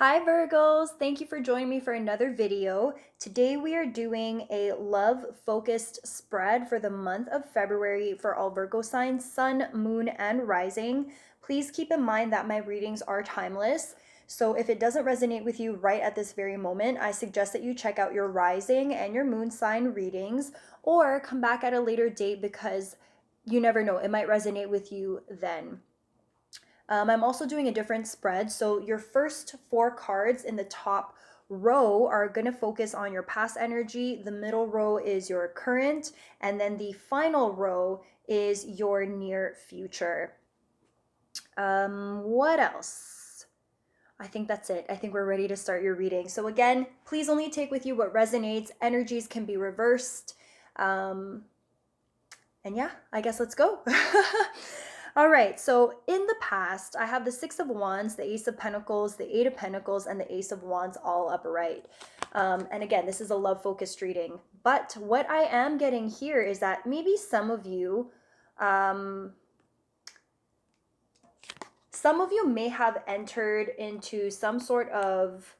Hi Virgos, thank you for joining me for another video. Today we are doing a love focused spread for the month of February for all Virgo signs, sun, moon, and rising. Please keep in mind that my readings are timeless. So if it doesn't resonate with you right at this very moment, I suggest that you check out your rising and your moon sign readings or come back at a later date because you never know, it might resonate with you then. I'm also doing a different spread. So your first four cards in the top row are going to focus on your past energy. The middle row is your current. And then the final row is your near future. What else? I think that's it. I think we're ready to start your reading. So again, please only take with you what resonates. Energies can be reversed. And yeah, I guess let's go. All right, so in the past, I have the Six of Wands, the Ace of Pentacles, the Eight of Pentacles, and the Ace of Wands all upright. And again, this is a love-focused reading. But what I am getting here is that maybe some of you may have entered into some sort of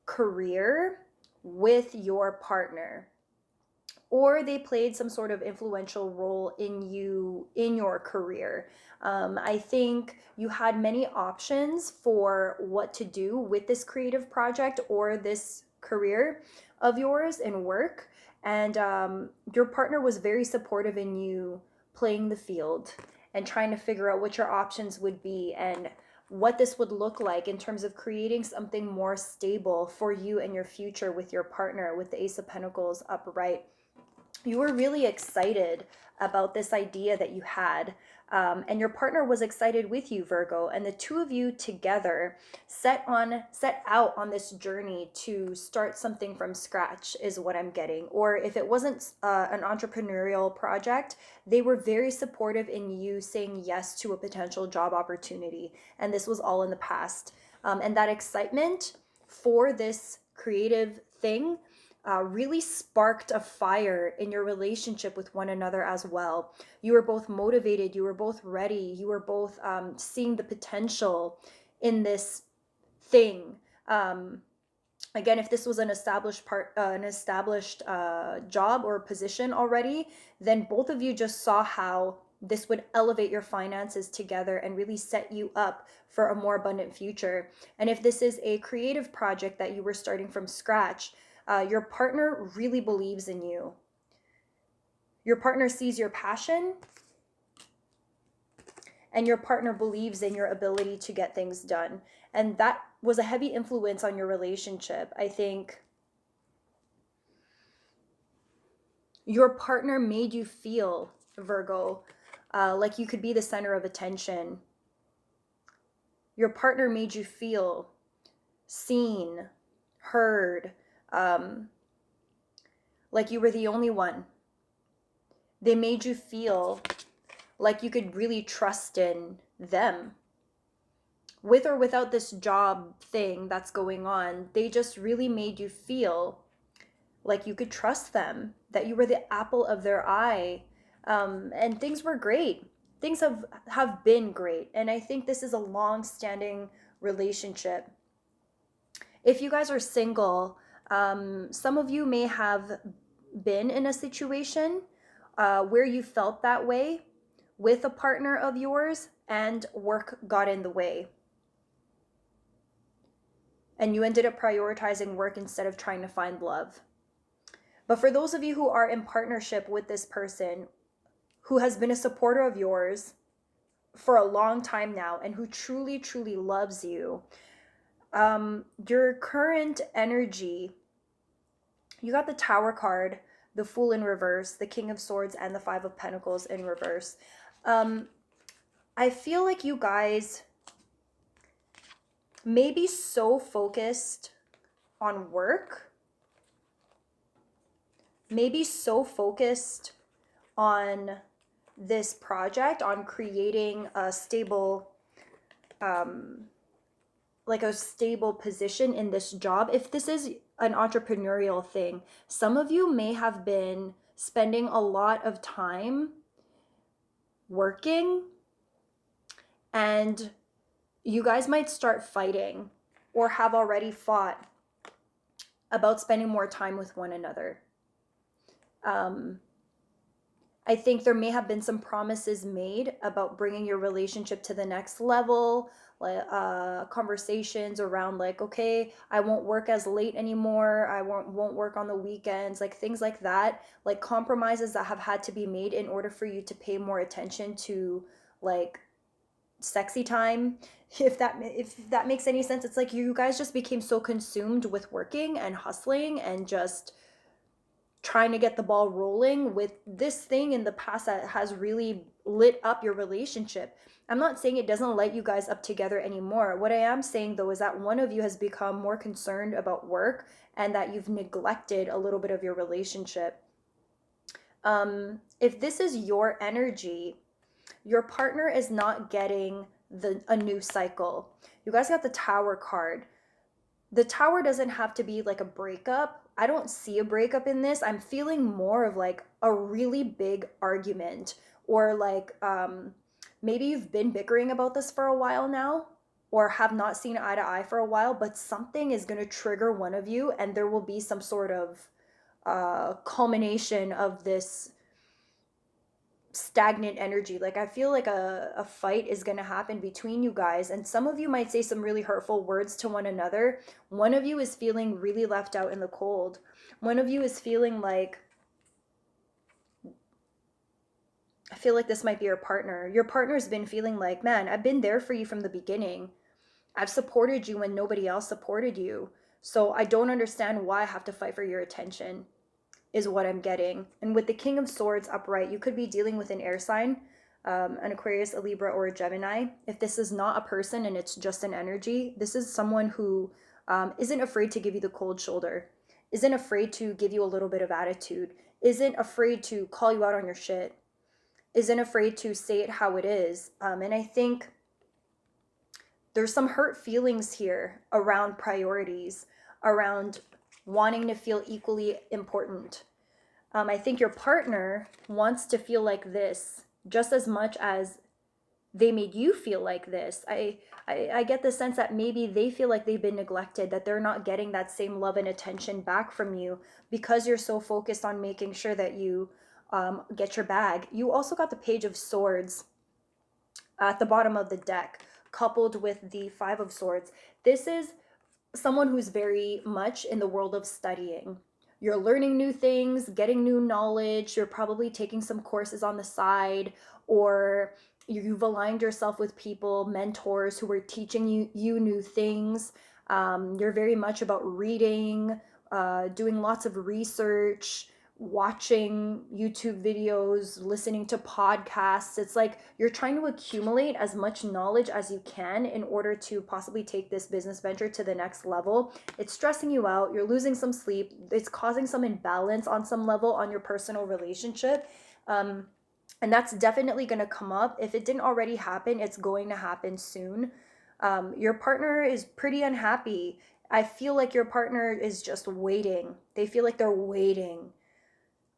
career with your partner, or they played some sort of influential role in your career. I think you had many options for what to do with this creative project or this career of yours in work, and your partner was very supportive in you playing the field and trying to figure out what your options would be and what this would look like in terms of creating something more stable for you and your future with your partner, with the Ace of Pentacles upright. You were really excited about this idea that you had, and your partner was excited with you, Virgo, and the two of you together set out on this journey to start something from scratch is what I'm getting. Or if it wasn't an entrepreneurial project, they were very supportive in you saying yes to a potential job opportunity, and this was all in the past. And that excitement for this creative thing really sparked a fire in your relationship with one another as well. You were both motivated, you were both ready, you were both seeing the potential in this thing. Again, if this was an established job or position already, then both of you just saw how this would elevate your finances together and really set you up for a more abundant future. And if this is a creative project that you were starting from scratch, your partner really believes in you. Your partner sees your passion, and your partner believes in your ability to get things done. And that was a heavy influence on your relationship. I think your partner made you feel, Virgo, like you could be the center of attention. Your partner made you feel seen, heard, like you were the only one. They made you feel like you could really trust in them. With or without this job thing that's going on, they just really made you feel like you could trust them, that you were the apple of their eye. And things were great. Things have been great. And I think this is a long-standing relationship. If you guys are single, some of you may have been in a situation where you felt that way with a partner of yours and work got in the way. And you ended up prioritizing work instead of trying to find love. But for those of you who are in partnership with this person who has been a supporter of yours for a long time now and who truly, truly loves you, your current energy, you got the Tower card, the Fool in reverse, the King of Swords, and the Five of Pentacles in reverse. I feel like you guys may be so focused on work, maybe so focused on this project, on creating a stable, like a stable position in this job. If this is an entrepreneurial thing, some of you may have been spending a lot of time working, and you guys might start fighting or have already fought about spending more time with one another. I think there may have been some promises made about bringing your relationship to the next level, like conversations around like, okay, I won't work as late anymore. I won't work on the weekends, like things like that, like compromises that have had to be made in order for you to pay more attention to like sexy time. If that makes any sense. It's like you guys just became so consumed with working and hustling and just trying to get the ball rolling with this thing in the past that has really lit up your relationship. I'm not saying it doesn't light you guys up together anymore. What I am saying though is that one of you has become more concerned about work and that you've neglected a little bit of your relationship. If this is your energy, your partner is not getting a new cycle. You guys got the Tower card. The Tower doesn't have to be like a breakup. I don't see a breakup in this. I'm feeling more of like a really big argument, or like maybe you've been bickering about this for a while now, or have not seen eye to eye for a while, but something is going to trigger one of you and there will be some sort of culmination of this stagnant energy. Like I feel like a fight is going to happen between you guys, and some of you might say some really hurtful words to one another. One of you is feeling really left out in the cold. One of you is feeling like, I feel like this might be your partner. Your partner's been feeling like, man, I've been there for you from the beginning. I've supported you when nobody else supported you. So I don't understand why I have to fight for your attention, is what I'm getting. And with the King of Swords upright, you could be dealing with an air sign, an Aquarius, a Libra, or a Gemini. If this is not a person and it's just an energy, this is someone who isn't afraid to give you the cold shoulder, isn't afraid to give you a little bit of attitude, isn't afraid to call you out on your shit, isn't afraid to say it how it is. And I think there's some hurt feelings here around priorities, around wanting to feel equally important. I think your partner wants to feel like this just as much as they made you feel like this. I get the sense that maybe they feel like they've been neglected, that they're not getting that same love and attention back from you because you're so focused on making sure that you get your bag. You also got the Page of Swords at the bottom of the deck, coupled with the Five of Swords. This is someone who's very much in the world of studying. You're learning new things, getting new knowledge. You're probably taking some courses on the side, or you've aligned yourself with people, mentors who are teaching you new things. You're very much about reading, doing lots of research, watching YouTube videos, listening to podcasts. It's like you're trying to accumulate as much knowledge as you can in order to possibly take this business venture to the next level. It's stressing you out. You're losing some sleep. It's causing some imbalance on some level on your personal relationship. And that's definitely going to come up. If it didn't already happen, it's going to happen soon. Your partner is pretty unhappy. I feel like your partner is just waiting. They feel like they're waiting,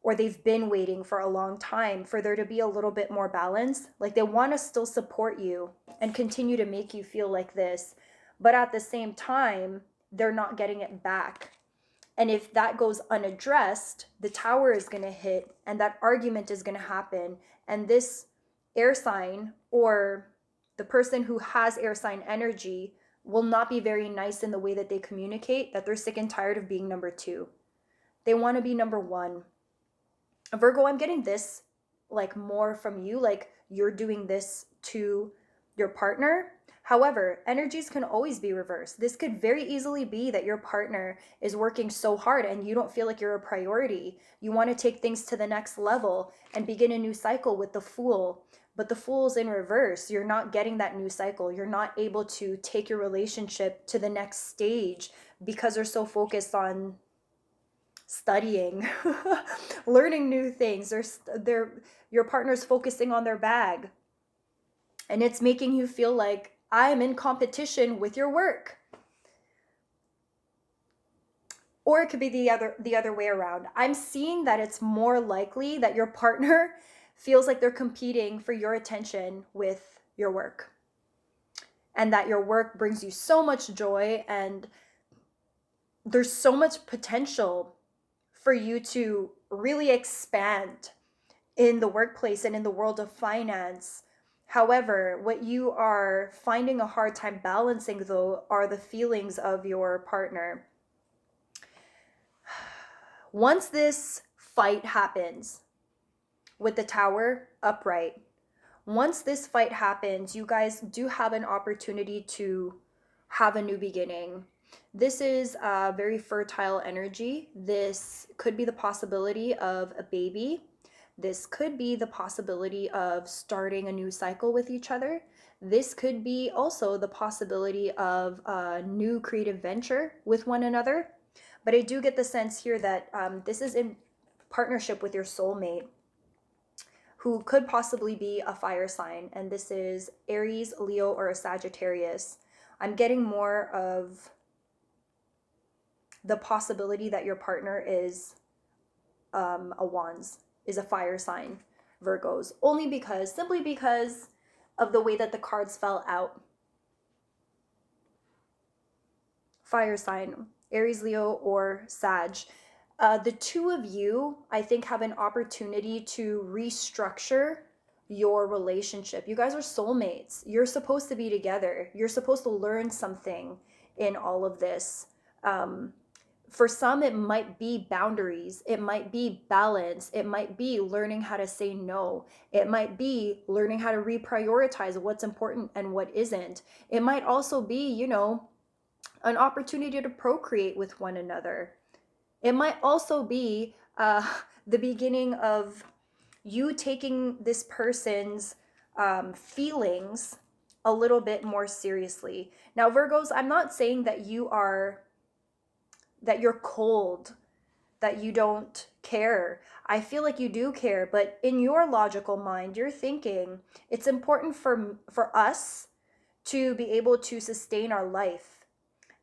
or they've been waiting for a long time for there to be a little bit more balance. Like they want to still support you and continue to make you feel like this, but at the same time, they're not getting it back. And if that goes unaddressed, the Tower is going to hit and that argument is going to happen. And this air sign, or the person who has air sign energy, will not be very nice in the way that they communicate, that they're sick and tired of being number two. They want to be number one. Virgo, I'm getting this like more from you, like you're doing this to your partner. However, energies can always be reversed. This could very easily be that your partner is working so hard and you don't feel like you're a priority. You want to take things to the next level and begin a new cycle with the Fool, but the Fool's in reverse. You're not getting that new cycle. You're not able to take your relationship to the next stage because you're so focused on studying, learning new things. Your partner's focusing on their bag, and it's making you feel like I'm in competition with your work. Or it could be the other way around. I'm seeing that it's more likely that your partner feels like they're competing for your attention with your work. and that your work brings you so much joy, and there's so much potential for you to really expand in the workplace and in the world of finance. However, what you are finding a hard time balancing, though, are the feelings of your partner. Once this fight happens with the Tower upright, once this fight happens, you guys do have an opportunity to have a new beginning. This is a very fertile energy. This could be the possibility of a baby. This could be the possibility of starting a new cycle with each other. This could be also the possibility of a new creative venture with one another. But I do get the sense here that this is in partnership with your soulmate, who could possibly be a fire sign. And this is Aries, Leo, or a Sagittarius. I'm getting more of the possibility that your partner is a Wands, is a fire sign, Virgos, simply because of the way that the cards fell out. Fire sign, Aries, Leo, or Sag. The two of you, I think, have an opportunity to restructure your relationship. You guys are soulmates. You're supposed to be together. You're supposed to learn something in all of this. For some, it might be boundaries. It might be balance. It might be learning how to say no. It might be learning how to reprioritize what's important and what isn't. It might also be, an opportunity to procreate with one another. It might also be the beginning of you taking this person's feelings a little bit more seriously. Now, Virgos, I'm not saying that you're cold, that you don't care. I feel like you do care, but in your logical mind, you're thinking it's important for us to be able to sustain our life.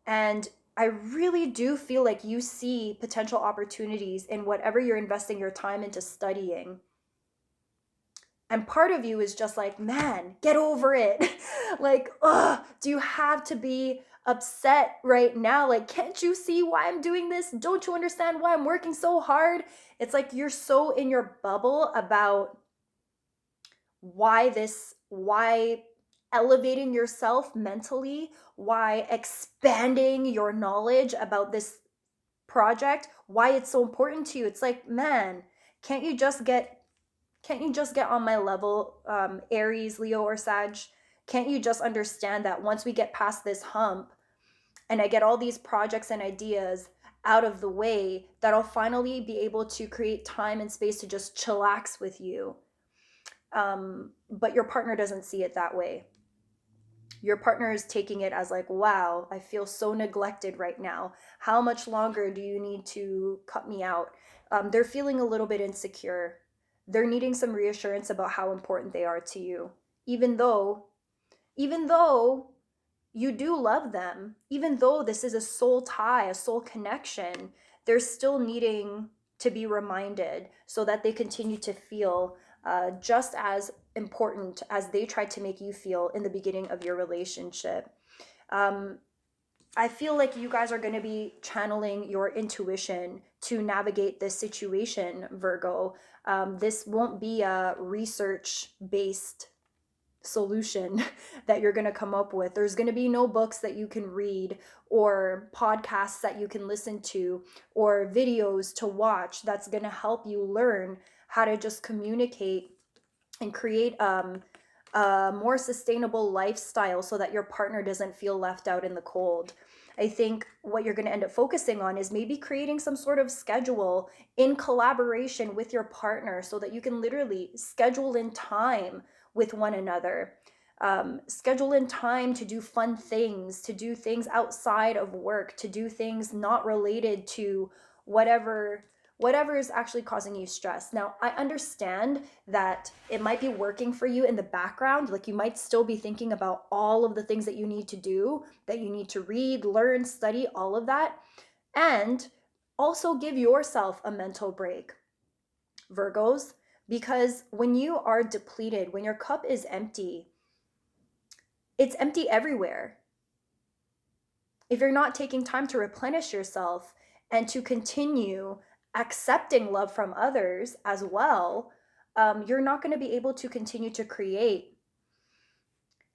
And I really do feel like you see potential opportunities in whatever you're investing your time into studying. And part of you is just like, man, get over it. Like, do you have to be upset right now? Like, can't you see why I'm doing this? Don't you understand why I'm working so hard? It's like you're so in your bubble about why elevating yourself mentally, why expanding your knowledge about this project, why it's so important to you. It's like, man, can't you just get on my level, Aries, Leo, or Sag? Can't you just understand that once we get past this hump and I get all these projects and ideas out of the way, that I'll finally be able to create time and space to just chillax with you? But your partner doesn't see it that way. Your partner is taking it as like, wow, I feel so neglected right now. How much longer do you need to cut me out? They're feeling a little bit insecure. They're needing some reassurance about how important they are to you. Even though you do love them, even though this is a soul tie, a soul connection, they're still needing to be reminded so that they continue to feel just as important as they tried to make you feel in the beginning of your relationship. I feel like you guys are going to be channeling your intuition to navigate this situation, Virgo. This won't be a research-based solution that you're going to come up with. There's going to be no books that you can read or podcasts that you can listen to or videos to watch that's going to help you learn how to just communicate and create a more sustainable lifestyle so that your partner doesn't feel left out in the cold. I think what you're going to end up focusing on is maybe creating some sort of schedule in collaboration with your partner so that you can literally schedule in time with one another. Schedule in time to do fun things, to do things outside of work, to do things not related to whatever is actually causing you stress. Now, I understand that it might be working for you in the background. Like, you might still be thinking about all of the things that you need to do, that you need to read, learn, study, all of that. And also give yourself a mental break, Virgos, because when you are depleted, when your cup is empty, it's empty everywhere. If you're not taking time to replenish yourself and to continue accepting love from others as well, you're not going to be able to continue to create.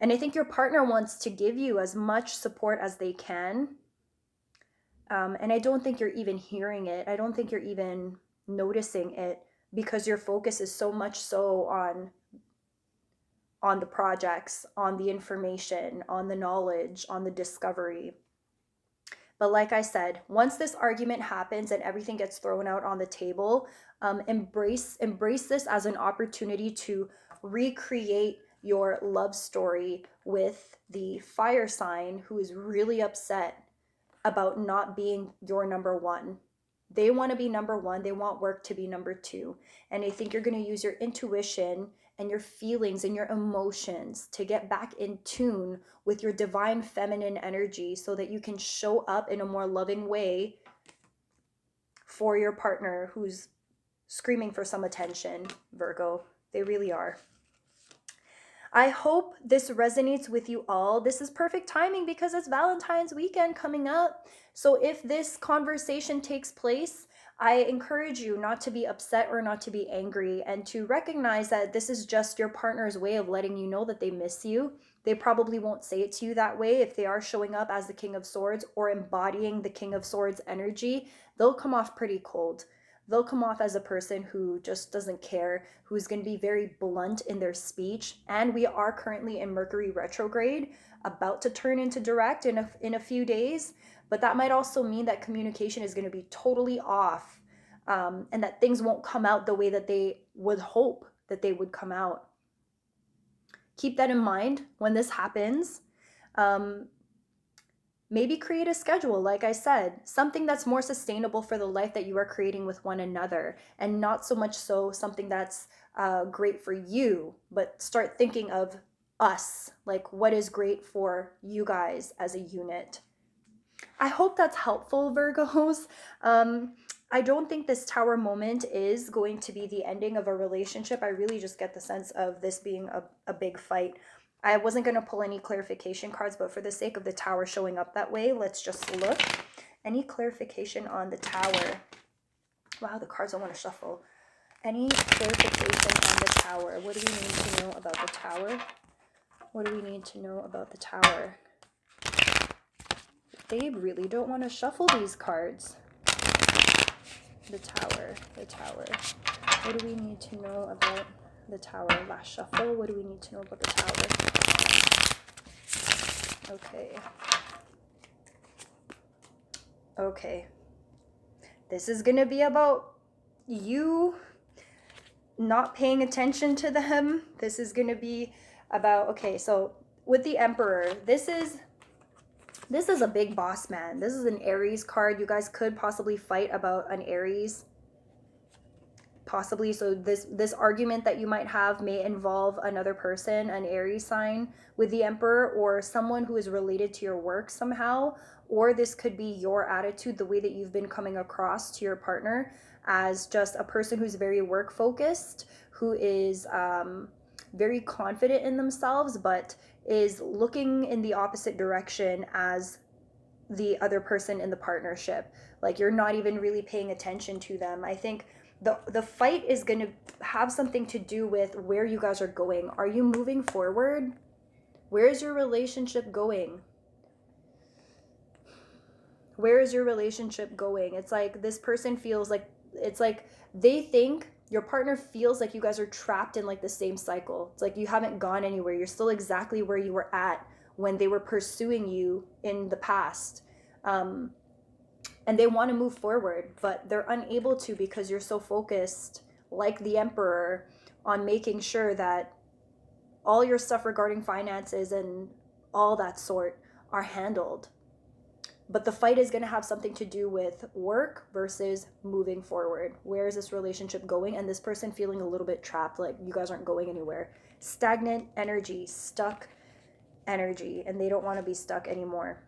And I think your partner wants to give you as much support as they can. And I don't think you're even hearing it. I don't think you're even noticing it, because your focus is so much so on the projects, on the information, on the knowledge, on the discovery. But like I said, once this argument happens and everything gets thrown out on the table, embrace this as an opportunity to recreate your love story with the fire sign who is really upset about not being your number one. They want to be number one. They want work to be number two. And I think you're going to use your intuition and your feelings and your emotions to get back in tune with your divine feminine energy so that you can show up in a more loving way for your partner who's screaming for some attention, Virgo. They really are. I hope this resonates with you all. This is perfect timing because it's Valentine's weekend coming up. So if this conversation takes place, I encourage you not to be upset or not to be angry, and to recognize that this is just your partner's way of letting you know that they miss you. They probably won't say it to you that way. If they are showing up as the King of Swords or embodying the King of Swords energy, they'll come off pretty cold. They'll come off as a person who just doesn't care, who's going to be very blunt in their speech. And we are currently in Mercury Retrograde, about to turn into direct in a few days. But that might also mean that communication is going to be totally off, and that things won't come out the way that they would hope that they would come out. Keep that in mind when this happens. Maybe create a schedule, like I said, something that's more sustainable for the life that you are creating with one another, and not so much so something that's great for you, but start thinking of us, like what is great for you guys as a unit. I hope that's helpful, Virgos. I don't think this tower moment is going to be the ending of a relationship. I really just get the sense of this being a big fight. I wasn't going to pull any clarification cards, but for the sake of the tower showing up that way, let's just look. Any clarification on the tower? Wow, the cards don't want to shuffle. Any clarification on the tower? What do we need to know about the tower? What do we need to know about the tower? They really don't want to shuffle these cards. The tower, the tower. What do we need to know about the tower? Last shuffle. What do we need to know about the tower? Okay. Okay. This is going to be about you not paying attention to them. This is going to be about, okay, so with the Emperor, this is a big boss man. This is an Aries card. You guys could possibly fight about an Aries. Possibly. So this argument that you might have may involve another person, an Aries sign with the Emperor, or someone who is related to your work somehow. Or this could be your attitude, the way that you've been coming across to your partner as just a person who's very work focused, who is very confident in themselves, but is looking in the opposite direction as the other person in the partnership. Like you're not even really paying attention to them. I think the fight is going to have something to do with where you guys are going. Are you moving forward? Where is your relationship going? Where is your relationship going? It's like this person feels like, it's like they think, your partner feels like you guys are trapped in like the same cycle. It's like you haven't gone anywhere. You're still exactly where you were at when they were pursuing you in the past. And they want to move forward, but they're unable to because you're so focused, like the Emperor, on making sure that all your stuff regarding finances and all that sort are handled. But the fight is going to have something to do with work versus moving forward. Where is this relationship going? And this person feeling a little bit trapped, like you guys aren't going anywhere. Stagnant energy, stuck energy, and they don't want to be stuck anymore.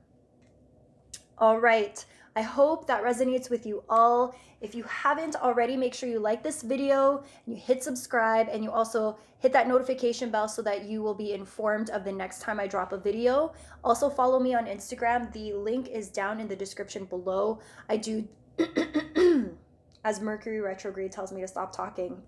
All right. I hope that resonates with you all. If you haven't already, make sure you like this video, you hit subscribe, and you also hit that notification bell so that you will be informed of the next time I drop a video. Also follow me on Instagram. The link is down in the description below. I do, as Mercury Retrograde tells me to stop talking.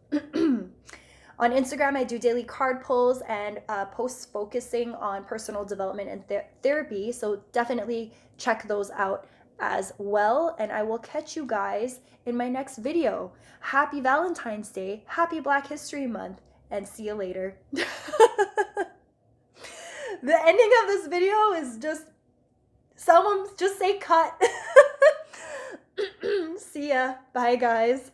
On Instagram, I do daily card pulls and posts focusing on personal development and therapy. So definitely check those out as well. And I will catch you guys in my next video. Happy Valentine's Day, happy Black History Month, and see you later. The ending of this video is just, someone just say cut. See ya. Bye, guys.